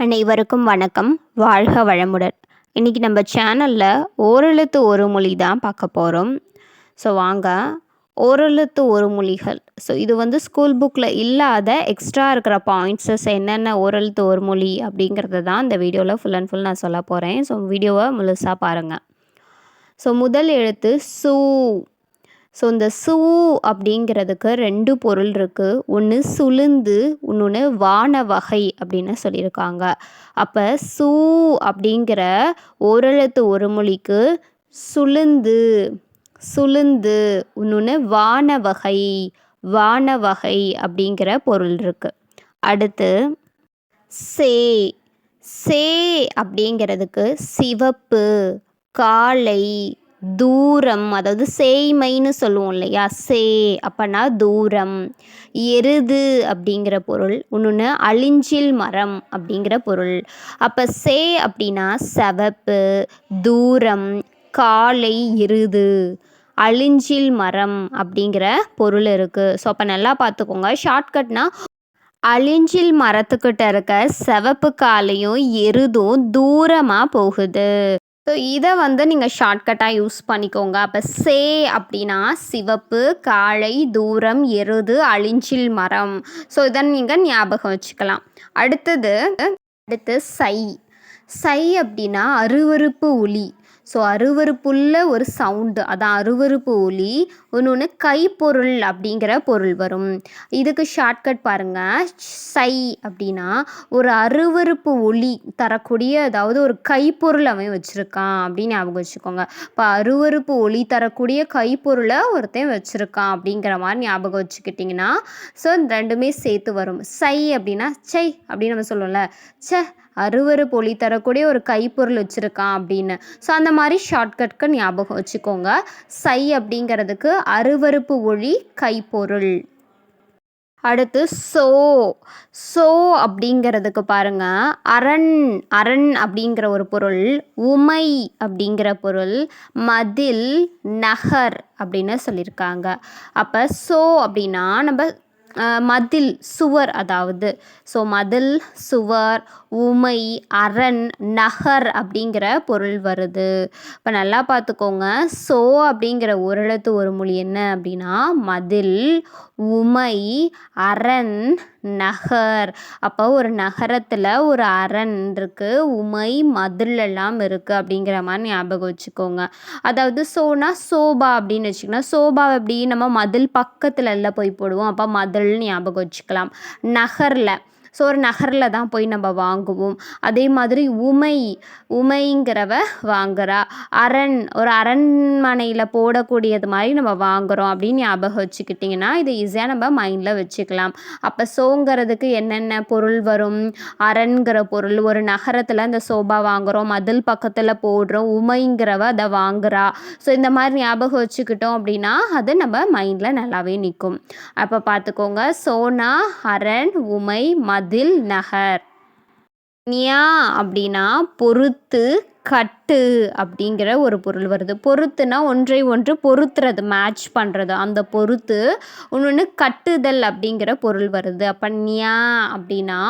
அனைவருக்கும் வணக்கம். வாழ்க வளமுடன். இன்றைக்கி நம்ம சேனலில் ஓரெழுத்து ஒரு மொழி தான் பார்க்க போகிறோம். ஸோ வாங்க, ஓரெழுத்து ஒரு மொழிகள். ஸோ இது வந்து ஸ்கூல் புக்கில் இல்லாத எக்ஸ்ட்ரா இருக்கிற பாயிண்ட்ஸஸ் என்னென்ன ஓரெழுத்து ஒரு மொழி அப்படிங்கிறது தான் இந்த வீடியோவில் ஃபுல் அண்ட் ஃபுல் நான் சொல்ல போகிறேன். ஸோ வீடியோவை முழுசாக பாருங்கள். ஸோ முதல் எழுத்து சூ. ஸோ இந்த சூ அப்படிங்கிறதுக்கு ரெண்டு பொருள் இருக்குது. ஒன்று சுளுந்து, இன்னொன்று வான வகை அப்படின்னு சொல்லியிருக்காங்க. அப்போ சூ அப்படிங்கிற ஓரெழுத்து ஒரு மொழிக்கு சுளுந்து, சுளுந்து, இன்னொன்று வான வகை, வான வகை அப்படிங்கிற பொருள் இருக்குது. அடுத்து சே. சே அப்படிங்கிறதுக்கு சிவப்பு, காலை, தூரம், அதாவது சேய்மைன்னு சொல்லுவோம் இல்லையா, சே அப்போனா தூரம். எருது அப்படிங்கிற பொருள், இன்னொன்று அழிஞ்சில் மரம் அப்படிங்கிற பொருள். அப்போ சே அப்படின்னா சிவப்பு, தூரம், காலை, எருது, அழிஞ்சில் மரம் அப்படிங்கிற பொருள் இருக்குது. ஸோ அப்போ நல்லா பார்த்துக்கோங்க. ஷார்ட்கட்னா அழிஞ்சில் மரத்துக்கிட்ட இருக்க சிவப்பு காலையும் எருதும் தூரமாக போகுது. ஸோ இதை வந்து நீங்கள் ஷார்ட்கட்டாக யூஸ் பண்ணிக்கோங்க. அப்போ சே அப்படின்னா சிவப்பு, காளை, தூரம், எருது, அழிஞ்சில் மரம். ஸோ இதை நீங்கள் ஞாபகம் வச்சுக்கலாம். அடுத்து சை. சை அப்படின்னா அருவருப்பு ஒலி. ஸோ அருவருப்புள்ள ஒரு சவுண்டு, அதான் அருவருப்பு ஒலி. இன்னொன்று கைப்பொருள் அப்படிங்கிற பொருள் வரும். இதுக்கு ஷார்ட்கட் பாருங்கள். சை அப்படின்னா ஒரு அருவருப்பு ஒலி தரக்கூடிய, அதாவது ஒரு கைப்பொருள் அவன் வச்சுருக்கான் அப்படின்னு ஞாபகம் வச்சுக்கோங்க. இப்போ அருவருப்பு ஒலி தரக்கூடிய கைப்பொருளை ஒருத்தன் வச்சுருக்கான் அப்படிங்கிற மாதிரி ஞாபகம் வச்சுக்கிட்டிங்கன்னா ஸோ ரெண்டுமே சேர்த்து வரும். சை அப்படின்னா சை அப்படின்னு நம்ம சொல்லுவோம்ல, சே அருவருப்பு ஒலி தரக்கூடிய ஒரு கைப்பொருள் வச்சுருக்கான் அப்படின்னு. ஸோ அந்த மாதிரி ஷார்ட்கட்க்கு ஞாபகம் வச்சுக்கோங்க. சை அப்படிங்கிறதுக்கு அருவருப்பு ஒலி கைப்பொருள். அடுத்து சோ. சோ அப்படிங்கிறதுக்கு பாருங்க, அரண், அரண் அப்படிங்கிற ஒரு பொருள், உமை அப்படிங்கிற பொருள், மதில், நகர் அப்படின்னு சொல்லியிருக்காங்க. அப்போ சோ அப்படின்னா நம்ம மதில், சுவர், அதாவது ஸோ மதில், சுவர், உமை, அரண், நகர் அப்படிங்கிற பொருள் வருது. இப்போ நல்லா பார்த்துக்கோங்க. சோ அப்படிங்கிற ஓரெழுத்து ஒரு மொழி என்ன அப்படின்னா மதில், உமை, அரண், நகர். அப்போ ஒரு நகரத்தில் ஒரு அரண் இருக்குது, உமை, மதில் எல்லாம் இருக்குது அப்படிங்கிற மாதிரி ஞாபகம் வச்சுக்கோங்க. அதாவது சோனா சோபா அப்படின்னு வச்சுக்கோங்க. சோபா எப்படி நம்ம மதில் பக்கத்தில் எல்லாம் போய் போடுவோம், அப்போ மதில்னு ஞாபகம் வச்சுக்கலாம். நகரில், ஸோ ஒரு நகரில் தான் போய் நம்ம வாங்குவோம். அதே மாதிரி உமை, உமைங்கிறவ வாங்குறா. அரண் ஒரு அரண்மனையில் போடக்கூடியது மாதிரி நம்ம வாங்குகிறோம் அப்படின்னு ஞாபகம் வச்சுக்கிட்டிங்கன்னா இது ஈஸியாக நம்ம மைண்டில் வச்சுக்கலாம். அப்போ சோங்கிறதுக்கு என்னென்ன பொருள் வரும்? அரண்கிற பொருள், ஒரு நகரத்தில் இந்த சோபா வாங்குகிறோம், மதில் பக்கத்தில் போடுறோம், உமைங்கிறவ அதை வாங்குறா. ஸோ இந்த மாதிரி ஞாபகம் வச்சுக்கிட்டோம் அப்படின்னா அது நம்ம மைண்டில் நல்லாவே நிற்கும். அப்போ பார்த்துக்கோங்க. சோனா, அரண், உமை, மதில், நகர். ஞா அப்படின்னா பொறுத்து, கட்டு அப்படிங்கிற ஒரு பொருள் வருது. பொறுத்துனா ஒன்றை ஒன்று பொறுத்துறது, மேட்ச் பண்ணுறது, அந்த பொறுத்து. இன்னொன்று கட்டுதல் அப்படிங்கிற பொருள் வருது. அப்போ ஞா அப்படின்னா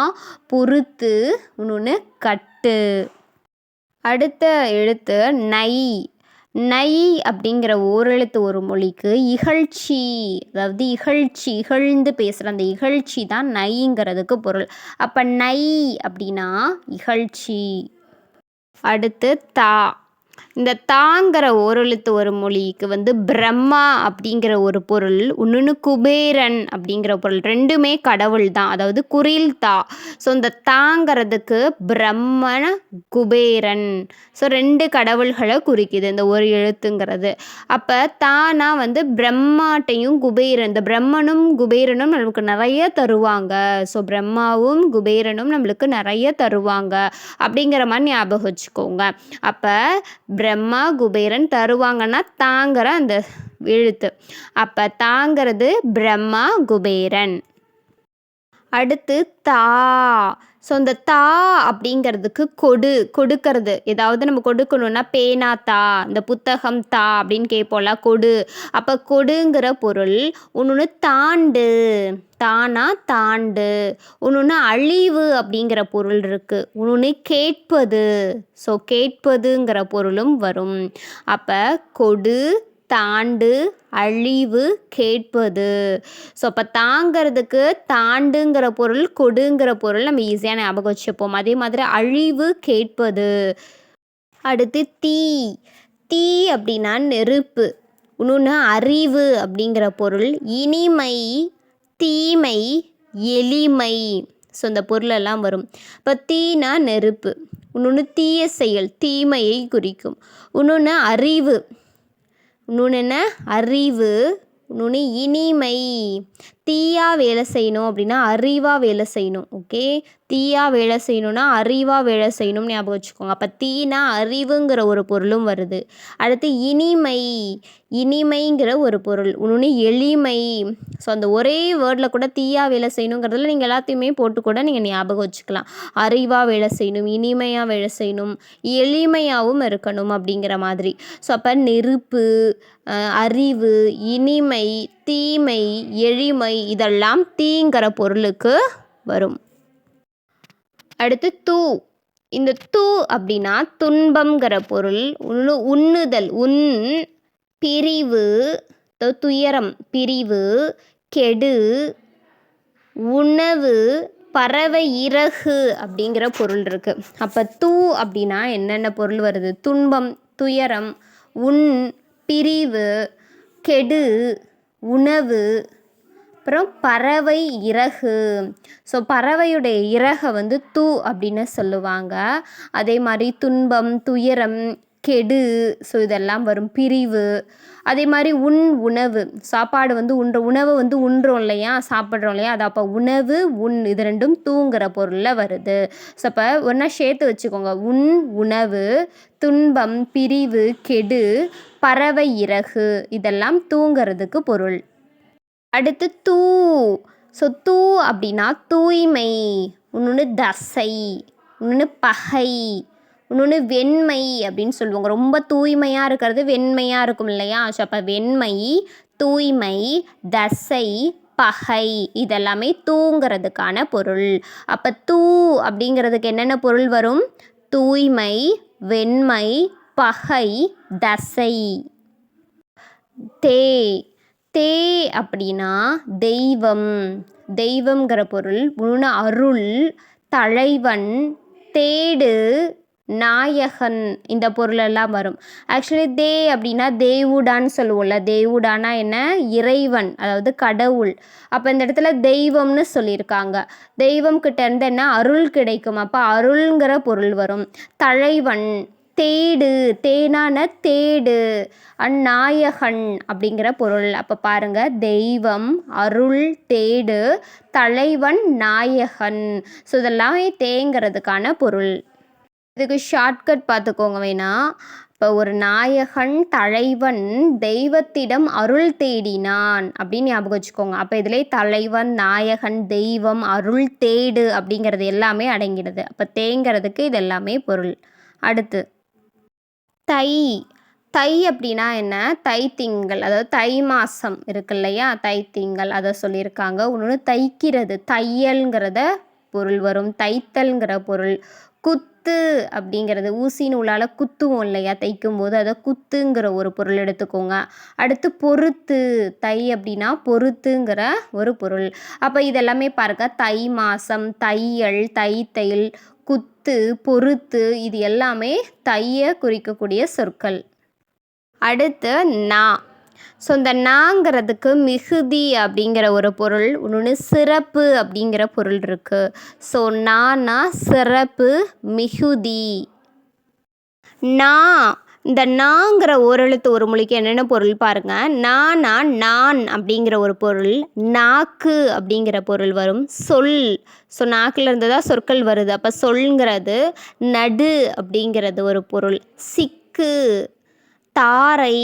பொறுத்து, இன்னொன்று கட்டு. அடுத்த எழுத்து நை. நை அப்படிங்கிற ஓரெழுத்து ஒரு மொழிக்கு இகழ்ச்சி, அதாவது இகழ்ச்சி, இகழ்ந்து பேசுகிற அந்த இகழ்ச்சி தான் நைங்கிறதுக்கு பொருள். அப்போ நை அப்படின்னா இகழ்ச்சி. அடுத்து தா. இந்த தாங்கிற ஓரெழுத்து ஒரு மொழிக்கு வந்து பிரம்மா அப்படிங்கிற ஒரு பொருள், இன்னொன்று குபேரன் அப்படிங்கிற பொருள். ரெண்டுமே கடவுள் தான், அதாவது குறில் தா. ஸோ இந்த தாங்கிறதுக்கு பிரம்மன், குபேரன், ஸோ ரெண்டு கடவுள்களை குறிக்குது இந்த ஒரு எழுத்துங்கிறது. அப்போ தானா வந்து பிரம்மாட்டையும் குபேரன், இந்த பிரம்மனும் குபேரனும் நம்மளுக்கு நிறைய தருவாங்க. ஸோ பிரம்மாவும் குபேரனும் நம்மளுக்கு நிறைய தருவாங்க அப்படிங்கிற மாதிரி ஞாபகம் வச்சுக்கோங்க. அப்போ பிரம்மா, குபேரன் தருவாங்கன்னா தாங்கிற அந்த எழுத்து. அப்போ தாங்கிறது பிரம்மா, குபேரன். அடுத்து தா. ஸோ இந்த தா அப்படிங்கிறதுக்கு கொடுக்கறது. ஏதாவது நம்ம கொடுக்கணும்னா பேனா தா, இந்த புத்தகம் தா அப்படின்னு கேட்போம்ல, கொடு. அப்போ கொடுங்கிற பொருள். இன்னொன்று தாண்டு, தானா தாண்டு. இன்னொன்று அழிவு அப்படிங்கிற பொருள் இருக்குது. இன்னொன்று கேட்பது. ஸோ கேட்பதுங்கிற பொருளும் வரும். அப்போ கொடு, தாண்டு, அழிவு, கேட்பது. ஸோ அப்போ தாங்கிறதுக்கு தாண்டுங்கிற பொருள், கொடுங்கிற பொருள் நம்ம ஈஸியாக ஞாபகம் வச்சுப்போம். அதே மாதிரி அழிவு, கேட்பது. அடுத்து தீ. தீ அப்படின்னா நெருப்பு. இன்னொன்று அறிவு அப்படிங்கிற பொருள். இனிமை, தீமை, எளிமை. ஸோ இந்த பொருளெல்லாம் வரும். இப்போ தீனா நெருப்பு. இன்னொன்று தீய செயல், தீமையை குறிக்கும். இன்னொன்று அறிவு. இன்னொன்று என்ன? அறிவு. இன்னொன்று இனிமை. தீயாக வேலை செய்யணும் அப்படின்னா அறிவாக வேலை செய்யணும். ஓகே, தீயாக வேலை செய்யணும்னா அறிவாக வேலை செய்யணும்னு ஞாபகம் வச்சுக்கோங்க. அப்போ தீனா அறிவுங்கிற ஒரு பொருளும் வருது. அடுத்து இனிமை, இனிமைங்கிற ஒரு பொருள். இன்னொன்று எளிமை. ஸோ அந்த ஒரே வேர்டில் கூட தீயாக வேலை செய்யணுங்கிறதுல நீங்கள் எல்லாத்தையுமே போட்டு கூட நீங்கள் ஞாபகம் வச்சுக்கலாம். அறிவாக வேலை செய்யணும், இனிமையாக வேலை செய்யணும், எளிமையாகவும் இருக்கணும் அப்படிங்கிற மாதிரி. ஸோ அப்போ நெருப்பு, அறிவு, இனிமை, தீமை, எளிமை இதெல்லாம் தீங்கிற பொருளுக்கு வரும். அடுத்து தூ. இந்த தூ அப்படின்னா துன்பம்ங்கிற பொருள். உண்ணுதல், பிரிவு, துயரம், பிரிவு, கெடு, உணவு, பறவை இறகு அப்படிங்கிற பொருள் இருக்குது. அப்போ தூ அப்படின்னா என்னென்ன பொருள் வருது? துன்பம், துயரம், பிரிவு, கெடு, உணவு, அப்புறம் பறவை இறகு. ஸோ பறவையுடைய இறகை தூ அப்படின்னு சொல்லுவாங்க. அதே மாதிரி துன்பம், துயரம், கெடு, ஸோ இதெல்லாம் வரும். பிரிவு. அதே மாதிரி உணவு, சாப்பாடு உணவு உண்றோம் இல்லையா, சாப்பிட்றோம் இல்லையா, அது அப்போ உணவு, இது ரெண்டும் தூங்குற பொருளில் வருது. ஸோ அப்போ ஒன்றா சேர்த்து வச்சுக்கோங்க. உணவு, துன்பம், பிரிவு, கெடு, பறவை இறகு இதெல்லாம் தூங்கிறதுக்கு பொருள். அடுத்து தூ. ஸோ தூ அப்படின்னா தூய்மை. இன்னொன்று தசை, இன்னொன்று பகை, இன்னொன்று வெண்மை அப்படின்னு சொல்லுவாங்க. ரொம்ப தூய்மையாக இருக்கிறது வெண்மையாக இருக்கும் இல்லையா. ஸோ அப்போ வெண்மை, தூய்மை, தசை, பகை இதெல்லாமே தூங்கிறதுக்கான பொருள். அப்போ தூ அப்படிங்கிறதுக்கு என்னென்ன பொருள் வரும்? தூய்மை, வெண்மை, பகை, தசை. தே. தே அப்படின்னா தெய்வம், தெய்வம்ங்கிற பொருள். இன்னொன்று அருள், தலைவன், தேடு, நாயகன் இந்த பொருளெல்லாம் வரும். ஆக்சுவலி தே அப்படின்னா தேவுடான்னு சொல்லுவோம்ல. தேவுடானா என்ன? இறைவன், அதாவது கடவுள். அப்போ இந்த இடத்துல தெய்வம்னு சொல்லியிருக்காங்க. தெய்வம் கிட்ட இருந்து என்ன? அருள் கிடைக்கும். அப்போ அருள்ங்கிற பொருள் வரும். தலைவன், தேடு, தேனான தேடு, நாயகன் அப்படிங்கிற பொருள். அப்போ பாருங்க, தெய்வம், அருள், தேடு, தலைவன், நாயகன். ஸோ இதெல்லாம் தேங்கிறதுக்கான பொருள். இதுக்கு ஷார்ட்கட் பார்த்துக்கோங்க வேணா. இப்போ ஒரு நாயகன், தலைவன் தெய்வத்திடம் அருள் தேடினான் அப்படின்னு ஞாபகம் வச்சுக்கோங்க. அப்போ இதிலே தலைவன், நாயகன், தெய்வம், அருள், தேடு அப்படிங்கிறது எல்லாமே அடங்கிடுது. அப்போ தேங்கிறதுக்கு இது எல்லாமே பொருள். அடுத்து தை. தை அப்படின்னா என்ன? தை திங்கள், அதாவது தை மாதம் இருக்கு இல்லையா, தை திங்கள் அதை சொல்லியிருக்காங்க. இன்னொன்று தைக்கிறது, தையல்ங்கிறத பொருள் வரும். தைத்தல்ங்கிற பொருள். குத்து அப்படிங்கிறது ஊசி நூலால் குத்துவோம் இல்லையா தைக்கும் போது, அதை குத்துங்கிற ஒரு பொருள் எடுத்துக்கோங்க. அடுத்து பொறுத்து. தை அப்படின்னா பொறுத்துங்கிற ஒரு பொருள். அப்போ இதெல்லாமே பாருங்க, தை மாதம், தையல், தைத்தையல், குத்து, பொறுத்து இது எல்லாமே தையை குறிக்கக்கூடிய சொற்கள். அடுத்து நா. ஸோ இந்த நாங்கிறதுக்கு மிகுதி அப்படிங்கிற ஒரு பொருள். இன்னொன்று சிறப்பு அப்படிங்கிற பொருள் இருக்குது. ஸோ நானா சிறப்பு, மிகுதி. நா. இந்த நாங்கிற ஓரெழுத்து ஒரு மொழிக்கு என்னென்ன பொருள் பாருங்க. நானா நான் அப்படிங்கிற ஒரு பொருள். நாக்கு அப்படிங்கிற பொருள் வரும். சொல். ஸோ நாக்கில் இருந்து தான் சொற்கள் வருது. அப்போ சொல்ங்கிறது. நடு அப்படிங்கிறது ஒரு பொருள். சிக்கு, தாரை,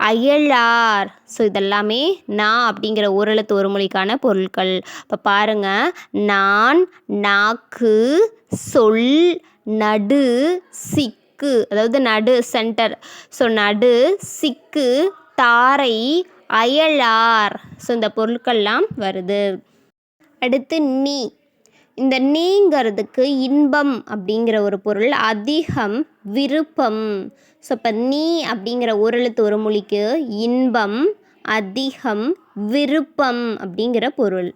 அயலார். ஸோ இதெல்லாமே நான் அப்படிங்கிற ஓரெழுத்து ஒரு மொழிக்கான பொருட்கள். இப்போ பாருங்கள், நான், நாக்கு, சொல், நடு, சிக்கு, அதாவது நடு சென்டர். ஸோ நடு, சிக்கு, தாரை, அயலார். ஸோ இந்த பொருட்கள்லாம் வருது. அடுத்து நீ. இந்த நீங்கிறதுக்கு இன்பம் அப்படிங்கிற ஒரு பொருள், அதிகம், விருப்பம். ஸோ இப்போ நீ அப்படிங்கிற ஓரெழுத்து ஒரு மொழிக்கு இன்பம், அதிகம், விருப்பம் அப்படிங்கிற பொருள்.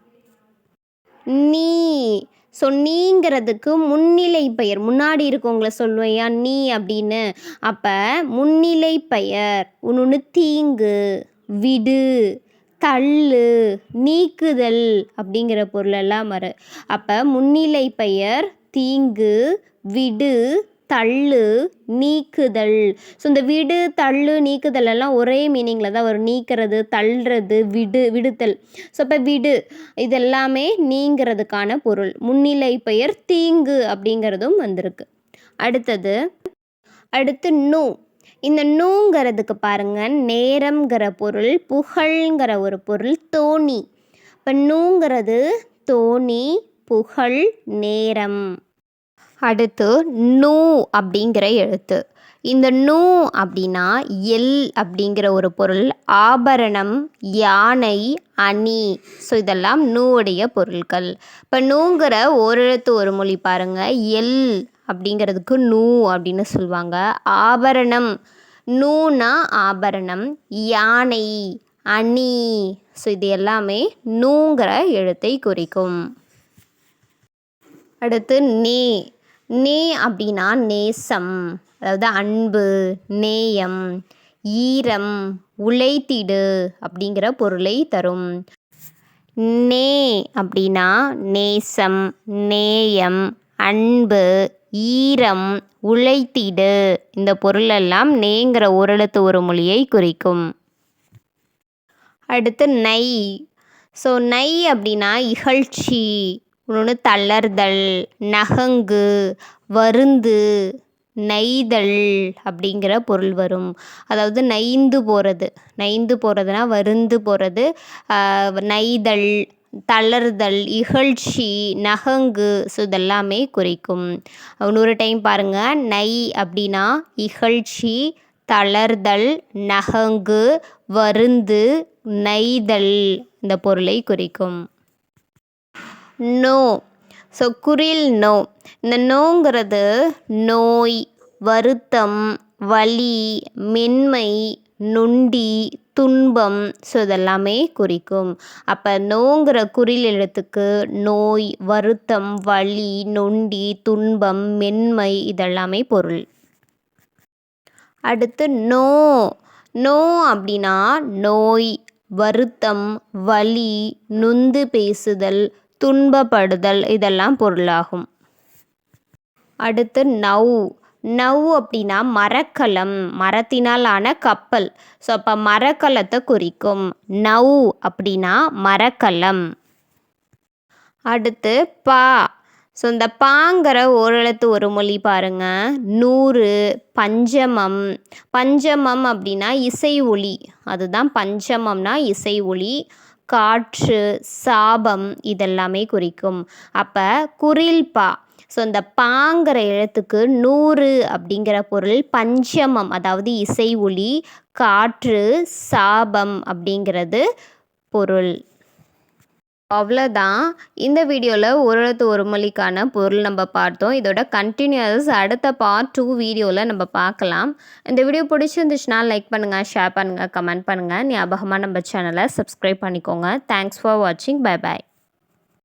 நீ. ஸோ நீங்கிறதுக்கு முன்னிலை பெயர், முன்னாடி இருக்கவங்கள சொல்லுவையா நீ அப்படின்னு. அப்போ முன்னிலை பெயர் ஒன்று தீங்கு, விடு, தள்ளு, நீக்குதல் அப்படிங்கிற பொருளெல்லாம் வரும். அப்போ முன்னிலை பெயர் தீங்கு, விடு, தள்ளு, நீக்குதல். ஸோ இந்த விடு, தள்ளு, நீக்குதல் எல்லாம் ஒரே மீனிங்கில் தான் வரும். நீக்கிறது, தள்ளுறது, விடுதல். ஸோ இப்போ விடு இதெல்லாமே நீங்கிறதுக்கான பொருள். முன்னிலை பெயர் தீங்கு அப்படிங்கிறதும் வந்திருக்கு. அடுத்து நூ. இந்த நூங்கிறதுக்கு பாருங்கள், நேரம்ங்கிற பொருள், புகழ்ங்கிற ஒரு பொருள், தோணி. இப்போ நூங்கிறது தோணி, புகழ், நேரம். அடுத்து நூ அப்படிங்கிற எழுத்து. இந்த நூ அப்படின்னா எல் அப்படிங்கிற ஒரு பொருள், ஆபரணம், யானை, அணி. ஸோ இதெல்லாம் நூவுடைய பொருட்கள். இப்போ நூங்கிற ஓரெழுத்து ஒரு மொழி பாருங்கள், எல் அப்படிங்கிறதுக்கு நூ அப்படின்னு சொல்லுவாங்க. ஆபரணம், நூனா ஆபரணம், யானை, அணி. ஸோ இது எல்லாமே நூங்கிற எழுத்தை குறிக்கும். அடுத்து நே. நே அப்படின்னா நேசம், அதாவது அன்பு, நேயம், ஈரம், உழைத்திடு அப்படிங்கிற பொருளை தரும். நே அப்படின்னா நேசம், நேயம், அன்பு, ஈரம், உழைத்திடு. இந்த பொருளெல்லாம் நேங்கிற ஓரெழுத்து ஒரு மொழியை குறிக்கும். அடுத்து நை. ஸோ நை அப்படின்னா இகழ்ச்சி, இன்னொன்று தளர்தல், நகங்கு, வருந்து, நெய்தல் அப்படிங்கிற பொருள் வரும். அதாவது நைந்து போகிறது, நைந்து போகிறதுனா வருந்து போகிறது, நெய்தல், தளர்தல், இகழ்ச்சி, நகங்கு. ஸோ இதெல்லாமே குறிக்கும். இன்னொரு டைம் பாருங்கள், நை அப்படின்னா இகழ்ச்சி, தளர்தல், நகங்கு, வருந்து, நெய்தல் இந்த பொருளை குறிக்கும். நோ. ஸோ குறில் நோ. இந்த நோங்கிறது நோய், வருத்தம், வலி, மென்மை, நொண்டி, துன்பம். ஸோ இதெல்லாமே குறிக்கும். அப்போ நோங்கிற குறில் எழுத்துக்கு நோய், வருத்தம், வலி, நொண்டி, துன்பம், மென்மை இதெல்லாமே பொருள். அடுத்து நோ. நோ அப்படின்னா நோய், வருத்தம், வலி, நொந்து பேசுதல், துன்பப்படுதல் இதெல்லாம் பொருளாகும். அடுத்து நவ். நவ் அப்படின்னா மரக்கலம், மரத்தினால் ஆன கப்பல். ஸோ அப்போ மரக்கலத்தை குறிக்கும். நவ் அப்படின்னா மரக்கலம். அடுத்து பா. ஸோ இந்த பாங்கிற ஓரெழுத்து ஒரு மொழி பாருங்கள், 100, பஞ்சமம். பஞ்சமம் அப்படின்னா இசை ஒலி, அதுதான் பஞ்சமம்னா இசை ஒலி. காற்று, சாபம் இதெல்லாமே குறிக்கும். அப்போ குறில் பா. ஸோ இந்த பாங்கிற எழுத்துக்கு 100 அப்படிங்கிற பொருள், பஞ்சமம் அதாவது இசை ஒலி, காற்று, சாபம் அப்படிங்கிறது பொருள். அவ்வளோதான். இந்த வீடியோவில் ஓரெழுத்து ஒரு மொழிக்கான பொருள் நம்ம பார்த்தோம். இதோட கண்டினியூஸ் அடுத்த பார்ட் 2 வீடியோவில் நம்ம பார்க்கலாம். இந்த வீடியோ பிடிச்சிருந்துச்சுன்னா லைக் பண்ணுங்கள், ஷேர் பண்ணுங்கள், கமெண்ட் பண்ணுங்கள். ஞாபகமாக நம்ம சேனலை சப்ஸ்கிரைப் பண்ணிக்கோங்க. தேங்க்ஸ் ஃபார் வாட்சிங். Bye bye.